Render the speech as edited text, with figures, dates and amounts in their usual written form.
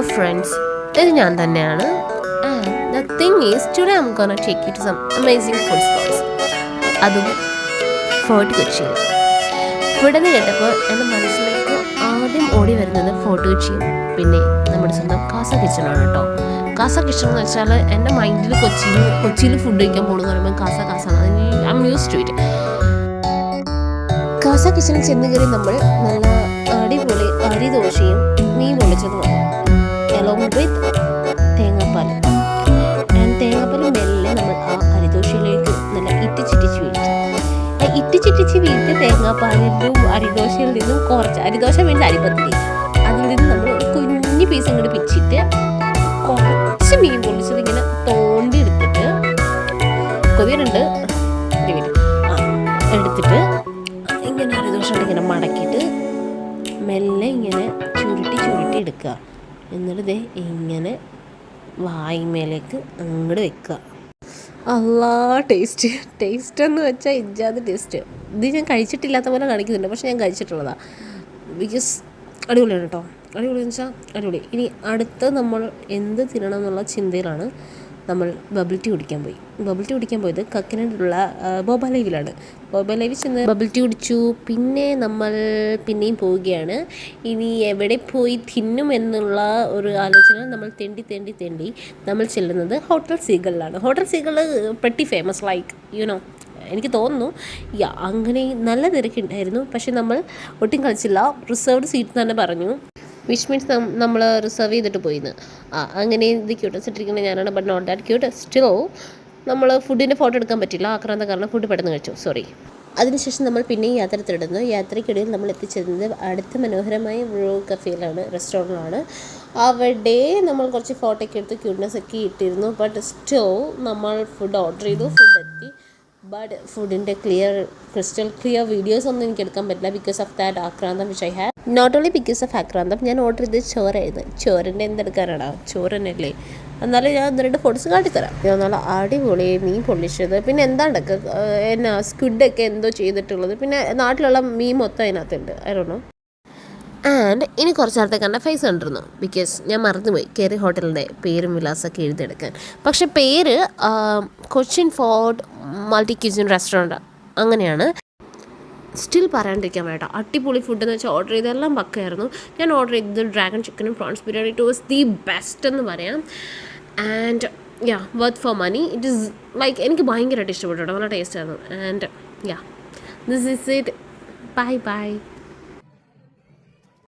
Hello friends, ഇത് ഞാൻ തന്നെയാണ്. And the thing is, today I'm gonna take you to some amazing food spots. അതും fort കൊച്ചിയിൽ. ഇവിടെ നിന്ന് കേട്ടപ്പോൾ എൻ്റെ മനസ്സിലേക്ക് ആദ്യം ഓടി വരുന്നത് ഫോർട്ട് കൊച്ചിയും പിന്നെ നമ്മുടെ സ്വന്തം കാസ കിച്ചണാണ് കേട്ടോ. കാസ കിച്ചൺ എന്ന് വെച്ചാൽ എൻ്റെ മൈൻഡിൽ കൊച്ചിയിൽ ഫുഡ് കഴിക്കാൻ പോകണമെന്ന് പറയുമ്പോൾ കാസാണ്. I am used to it. കാസ കിച്ചണിൽ ചെന്ന് കയറി നമ്മൾ നല്ല അടിപൊളി അരി ദോശയും മീൻ പൊള്ളിച്ചതുമാണ് along with തേങ്ങാപ്പാൽ. ആൻഡ് തേങ്ങാപ്പാൽ മെല്ലെ നമ്മൾ ആ അരിദോശയിലേക്ക് നല്ല ഇറ്റിച്ചിട്ടിച്ച് വീഴ്ത്തി തേങ്ങാപ്പാലിലും അരിദോശയിൽ നിന്നും കുറച്ച് അരിദോശ മീൻസ് അരിപ്പത്തിരി അതിൽ നിന്ന് നമ്മൾ ഒരു കുഞ്ഞു പീസ് ഇങ്ങോട്ട് പിച്ചിട്ട് കുറച്ച് മീൻ പൊള്ളിച്ചത് ഇങ്ങനെ തോണ്ടി എടുത്തിട്ട് കൊതിയുണ്ട് എടുത്തിട്ട് ഇങ്ങനെ അരിദോശ ഇങ്ങനെ മടക്കിയിട്ട് മെല്ലെ ഇങ്ങനെ ചുരുട്ടി എടുക്കുക. എന്നിട്ട് ഇങ്ങനെ വായ്മേലേക്ക് അങ്ങോട്ട് വെക്കുക. അല്ലാ ടേസ്റ്റ് എന്ന് വെച്ചാൽ ഇജാതി ടേസ്റ്റ്. ഇത് ഞാൻ കഴിച്ചിട്ടില്ലാത്ത പോലെ കാണിക്കുന്നുണ്ട്, പക്ഷെ ഞാൻ കഴിച്ചിട്ടുള്ളതാണ്. ബിക്കോസ് അടിപൊളിയാണ് കേട്ടോ. അടിപൊളിയെന്ന് വെച്ചാൽ അടിപൊളി. ഇനി അടുത്ത് നമ്മൾ എന്ത് തിന്നണം എന്നുള്ള ചിന്തയിലാണ് നമ്മൾ ബബിൾ ടീ കുടിക്കാൻ പോയത് കക്കിനടുള്ള ബോബ ലൈവിലാണ്. ബോബ ലൈവിൽ ചെന്ന് ബബിൾ ടീ കുടിച്ചു. പിന്നെ നമ്മൾ പിന്നെയും പോവുകയാണ്. ഇനി എവിടെ പോയി തിന്നും എന്നുള്ള ഒരു ആലോചന നമ്മൾ തെണ്ടി നമ്മൾ ചെല്ലുന്നത് ഹോട്ടൽ സീഗളിലാണ്. Hotel seagull pretty famous like you know എനിക്ക് തോന്നുന്നു. അങ്ങനെ നല്ല തിരക്കുണ്ടായിരുന്നു. പക്ഷെ നമ്മൾ ഒട്ടും കളിച്ചില്ല. റിസർവ്ഡ് സീറ്റ് തന്നെ പറഞ്ഞു, വിച്ച് മീൻസ് നമ്മൾ റിസർവ് ചെയ്തിട്ട് പോയിന്ന്. അങ്ങനെ ഇത് ക്യൂട്ടസ് ഇട്ടിരിക്കുന്നത് ഞാനാണ്, but not that cute. Still നമ്മൾ ഫുഡിൻ്റെ ഫോട്ടോ എടുക്കാൻ പറ്റില്ല, ആക്രാന്ത കാരണം ഫുഡ് പെട്ടെന്ന് കഴിച്ചു, സോറി. അതിനുശേഷം നമ്മൾ പിന്നെയും യാത്രയ്ക്കിടയിൽ നമ്മൾ എത്തിച്ചേരുന്നത് അടുത്ത മനോഹരമായ ബ്രൂ കഫേയിലാണ്, റെസ്റ്റോറൻറ്റിലാണ്. അവിടെ നമ്മൾ കുറച്ച് ഫോട്ടോ ഒക്കെ എടുത്ത് ക്യൂട്ട്നെസ് ഒക്കെ ഇട്ടിരുന്നു. ബട്ട് സ്റ്റിൽ നമ്മൾ ഫുഡ് ഓർഡർ ചെയ്തു, ഫുഡ് എത്തി. ബട്ട് ഫുഡിൻ്റെ ക്രിസ്റ്റൽ ക്ലിയർ വീഡിയോസ് ഒന്നും എനിക്ക് എടുക്കാൻ പറ്റില്ല ബിക്കോസ് ഓഫ് ദാറ്റ് ആക്രാന്തം which I have. Not only because of ആക്രാന്തം, ഞാൻ ഓർഡർ ചെയ്തത് ചോറായിരുന്നു. ചോറിൻ്റെ എന്തെടുക്കാനാണോ, ചോറന്നല്ലേ. എന്നാലും ഞാൻ 2 ഫോട്ടോസ് കാട്ടിത്തരാം. നല്ല അടിപൊളി മീൻ പൊള്ളിച്ചത്, പിന്നെ എന്താണ്ടൊക്കെ എന്നാ സ്ക്വിഡൊക്കെ എന്തോ ചെയ്തിട്ടുള്ളത്, പിന്നെ നാട്ടിലുള്ള മീൻ മൊത്തം അതിനകത്തുണ്ട്. ആയിരുന്നോ. ആൻഡ് ഇനി കുറച്ച് നേരത്തേക്ക് എൻ്റെ ഫേസ് കണ്ടിരുന്നു ബിക്കോസ് ഞാൻ മറന്നുപോയി കയറി ഹോട്ടലിൻ്റെ പേരും വിലാസമൊക്കെ എഴുതിയെടുക്കാൻ. പക്ഷെ പേര് Cochin fort multi cuisine restaurant അങ്ങനെയാണ്. സ്റ്റിൽ പറയാണ്ടിരിക്കാൻ വേണ്ട, അടിപൊളി ഫുഡ് എന്ന് വെച്ചാൽ ഓർഡർ ചെയ്തെല്ലാം പക്കയായിരുന്നു. ഞാൻ ഓർഡർ ചെയ്തത് ഡ്രാഗൺ ചിക്കനും prawns biryani. It was the best എന്ന് പറയാം. And worth for money. It is like എനിക്ക് ഭയങ്കരമായിട്ട് ഇഷ്ടപ്പെട്ടു കേട്ടോ, നല്ല ടേസ്റ്റ് ആയിരുന്നു. And this is it. By